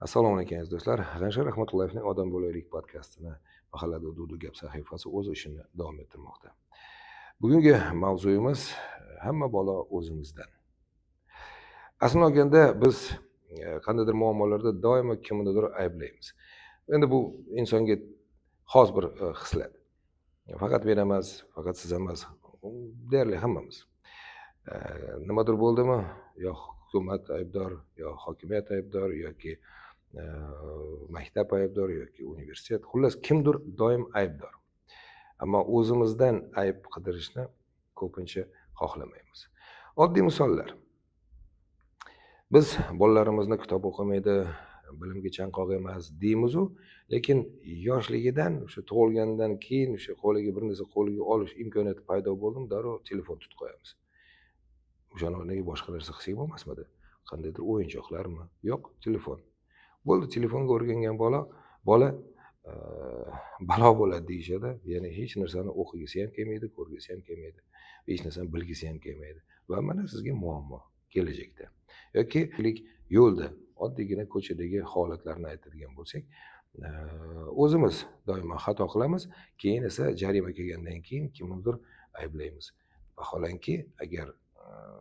Assalomu alaykum aziz do'stlar. G'ansher Rahmatullayevning Odam bo'laylik podkastini mahallada Dudu gap sahifasi o'z ishini davom ettirmoqda. Bugungi mavzuyimiz hamma bola o'zimizdan. Aslini olganda biz qandaydir muammolarda doimo kimnidir ayblaymiz. Endi bu insonga xos bir xislat. Faqat men emas, faqat siz emas, deyarli hammamiz. Nimadir bo'ldimi, yo hukumat aybdor, yo hokimiyat aybdor yoki maktab aybdor yoki universitet, xullas kimdir doim aybdor. Ammo o'zimizdan ayb qidirishni ko'pincha xohlamaymiz. Oddiy misollar. Biz bolalarimizni kitob o'qimaydi, bilimga chanqoq emas deymiz-u, lekin yoshligidan o'sha tug'ilgandan keyin o'sha qo'liga bir narsa qo'liga olish imkoniyati paydo bo'ldimi, darrov telefon tutib qo'yamiz. O'shani o'rniga boshqa narsa qilsak bo'lmasmidi? Qandaydir o'yinchoqlarmi? Yo'q, telefon. Bo'ldi, telefonga o'rgangan bola balo bo'ladi deyishadi. Ya'ni hech narsani o'qigisi ham kelmaydi, ko'rgisi ham kelmaydi, hech narsani bilgisi ham kelmaydi. Va mana sizga muammo kelajakda. Yoki yo'lda, oddiygina ko'chadagi holatlarni aytadigan bo'lsak, o'zimiz doimo xato qilamiz, keyin esa jarima kelgandan keyin kimnidir ayblaymiz. Vaholanki, agar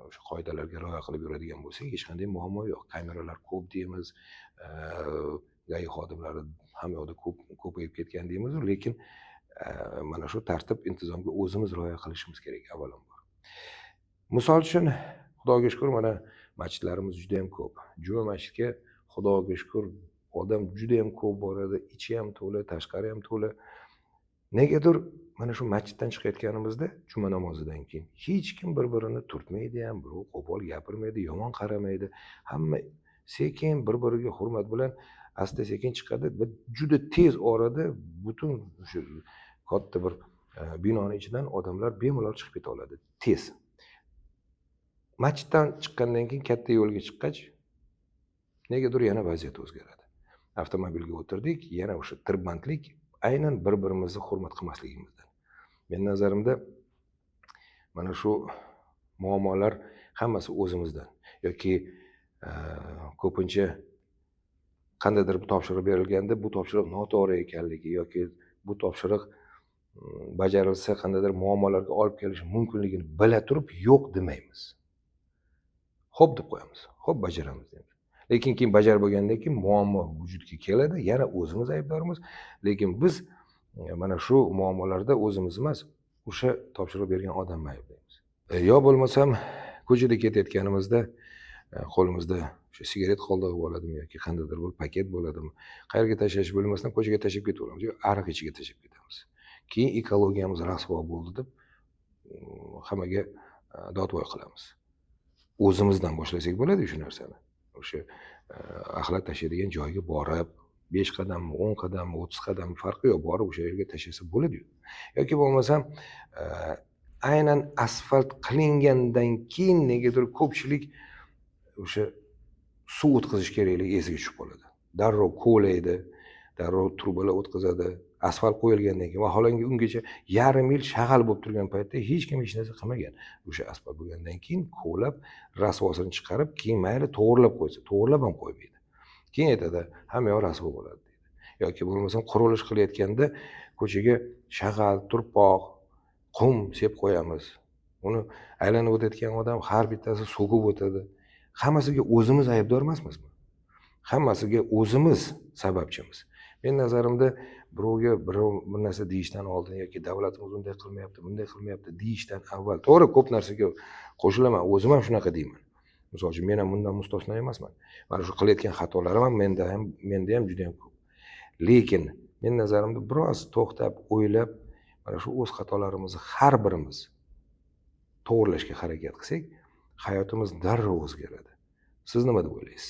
o'sha qoidalarga rioya qilib yuradigan bo'lsak, hech qanday muammo yo'q. Kameralar ko'p deymiz, GAI xodimlari hamma yoqda ko'payib ketgan deymiz, lekin mana shu tartib intizomga o'zimiz rioya qilishimiz kerak avvalambor. Misol uchun, Xudoga shukr, mana masjidlarimiz juda ham ko'p. Juma masjidga Xudoga shukr odam juda ham ko'p boradi, ichi ham to'la, tashqari ham to'la. Negadir mana shu masjiddan chiqayotganimizda juma namozidan keyin hech kim bir-birini turtmaydi ham, birov qo'pol gapirmaydi, yomon qaramaydi. Hamma sekin bir-biriga hurmat bilan asta-sekin chiqadi va juda tez orada butun o'sha katta bir binoning ichidan odamlar bemalol chiqib keta oladi, tez. Masjiddan chiqqandan keyin katta yo'lga chiqqach, negadir yana vaziyat o'zgaradi. Avtomobilga o'tirdik, yana o'sha tirbandlik aynan bir-birimizni hurmat qilmasligimizdan. Men nazarimda mana shu muammolar hammasi o'zimizdan yoki ko'pincha qandaydir bir topshiriq berilganda bu topshiriq noto'g'ri ekanligi yoki bu topshiriq bajarilsa qandaydir muammolarga olib kelishi mumkinligini bila turib yo'q demaymiz. Xo'p deb qo'yamiz. Xo'p, bajaramiz deymiz. Lekin keyin bajarib bo'lgandan keyin muammo vujudga keladi, yana o'zimiz aybdormiz. Lekin biz mana shu muammolarda o'zimiz emas, o'sha topshiriq bergan odamni ayblaymiz. Yo bo'lmasam ko'chada ketayotganimizda qo'limizda o'sha sigaret qoldig'i bo'ladimi yoki qandaydir bir paket bo'ladimi, qayerga tashlash bo'lmasdan ko'chaga tashlab ketaveramiz yoki ariq ichiga tashlab ketamiz. Keyin ekologiyamiz rasvo bo'ldi deb hammaga dodvoy qilamiz. O'zimizdan boshlasak bo'ladi shu narsani. O'sha axlat tashlaydigan joyga borib 5 qadammi, 10 qadammi, 30 qadammi farqi yo'q, borib o'sha yerga tashlasa bo'ladi-yu. Yoki bo'lmasam aynan asfalt qilingandan keyin negadir ko'pchilik o'sha suv o'tkazish kerakligi esiga tushib qoladi. Darrov ko'laydi, darrov trubalar o'tkazadi. Asfalt qo'yilgandan keyin vaholanki ungacha yarim yil shag'al bo'lib turgan paytda hech kim hech narsa qilmagan. O'sha asfalt bo'lgandan keyin ko'lab, rasvosini chiqarib, keyin mayli to'g'rilab qo'ysa, to'g'rilab ham qo'ymaydi. Keyin aytadi, hamma yoq rasvo bo'ladi deydi. Yoki bo'lmasam qurilish qilayotganda ko'chaga shag'al, turpoq, qum sep qo'yamiz. Uni aylanib o'tayotgan odam har bittasi so'kib o'tadi. Hammasiga o'zimiz aybdor emasmizmi? Hammasiga o'zimiz sababchimiz. Men nazarimda birovga birov bir narsa deyishdan oldin yoki davlatimiz unday qilmayapti, bunday qilmayapti deyishdan avval, to'g'ri ko'p narsaga qo'shilaman, o'zim ham shunaqa deyman. Misol uchun men ham bundan mustasno emasman. Mana shu qilayotgan xatolarim ham menda ham juda ham ko'p. Lekin men nazarimda biroz to'xtab, o'ylab, mana shu o'z xatolarimizni har birimiz to'g'rilashga harakat qilsak, hayotimiz darrov o'zgaradi. Siz nima deb o'ylaysiz?